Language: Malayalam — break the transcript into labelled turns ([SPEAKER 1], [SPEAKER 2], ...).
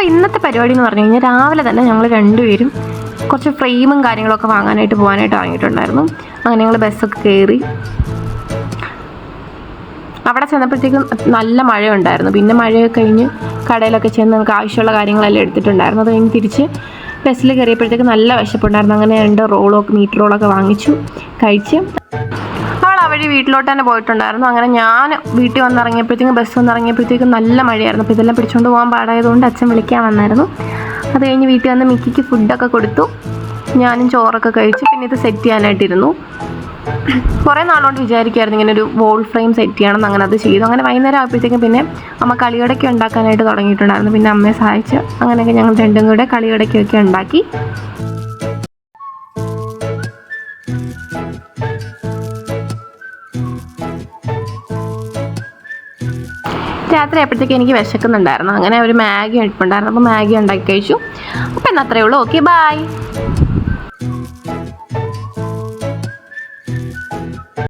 [SPEAKER 1] ഇന്നത്തെ പരിപാടി എന്ന് പറഞ്ഞു കഴിഞ്ഞാൽ രാവിലെ തന്നെ ഞങ്ങൾ രണ്ടുപേരും കുറച്ച് ഫ്രെയിമും കാര്യങ്ങളൊക്കെ വാങ്ങാനായിട്ട് പോകാനായിട്ട് ഇറങ്ങിയിട്ടുണ്ടായിരുന്നു. അങ്ങനെ ഞങ്ങൾ ബസ്സൊക്കെ കയറി അവിടെ ചെന്നപ്പോഴത്തേക്കും നല്ല മഴയുണ്ടായിരുന്നു. പിന്നെ മഴയൊക്കെ കഴിഞ്ഞ് കടയിലൊക്കെ ചെന്ന് നമുക്ക് ആവശ്യമുള്ള കാര്യങ്ങളെല്ലാം എടുത്തിട്ടുണ്ടായിരുന്നു. അത് കഴിഞ്ഞ് തിരിച്ച് ബസ്സിൽ കയറിയപ്പോഴത്തേക്ക് നല്ല വിശപ്പുണ്ടായിരുന്നു. അങ്ങനെ 2 മീറ്റ് റോളൊക്കെ വാങ്ങിച്ചു കഴിച്ച് അവൾ ആ വഴി വീട്ടിലോട്ട് തന്നെ പോയിട്ടുണ്ടായിരുന്നു. അങ്ങനെ ഞാൻ വീട്ടിൽ വന്നിറങ്ങിയപ്പോഴത്തേക്കും ബസ് വന്നിറങ്ങിയപ്പോഴത്തേക്കും നല്ല മഴയായിരുന്നു. അപ്പോൾ ഇതെല്ലാം പിടിച്ചുകൊണ്ട് പോകാൻ പാടായതുകൊണ്ട് അച്ഛൻ വിളിക്കാൻ വന്നായിരുന്നു. അത് കഴിഞ്ഞ് വീട്ടിൽ വന്ന് മിക്കിക്ക് ഫുഡൊക്കെ കൊടുത്തു. ഞാനും ചോറൊക്കെ കഴിച്ചു. പിന്നെ ഇത് സെറ്റ് ചെയ്യാനായിട്ടിരുന്നു. കുറേ നാളുകൊണ്ട് വിചാരിക്കുമായിരുന്നു ഇങ്ങനെ ഒരു വോൾ ഫ്രെയിം സെറ്റ് ചെയ്യണം. അങ്ങനെ അത് ചെയ്തു. അങ്ങനെ വൈകുന്നേരം ആയപ്പോഴത്തേക്കും പിന്നെ അമ്മ കളികടയ്ക്ക് ഉണ്ടാക്കാനായിട്ട് തുടങ്ങിയിട്ടുണ്ടായിരുന്നു. പിന്നെ അമ്മയെ സഹായിച്ച് അങ്ങനെയൊക്കെ ഞങ്ങൾ രണ്ടും കൂടെ കളികടയ്ക്കൊക്കെ ഉണ്ടാക്കി. രാത്രി ആയപ്പോഴത്തേക്ക് എനിക്ക് വിശക്കുന്നുണ്ടായിരുന്നു. അങ്ങനെ ഒരു മാഗി എടുപ്പുണ്ടായിരുന്നു. അപ്പോൾ മാഗി ഉണ്ടാക്കി കഴിച്ചു. അപ്പോൾ എന്നാൽ അത്രയേ ഉള്ളൂ. Okay, by.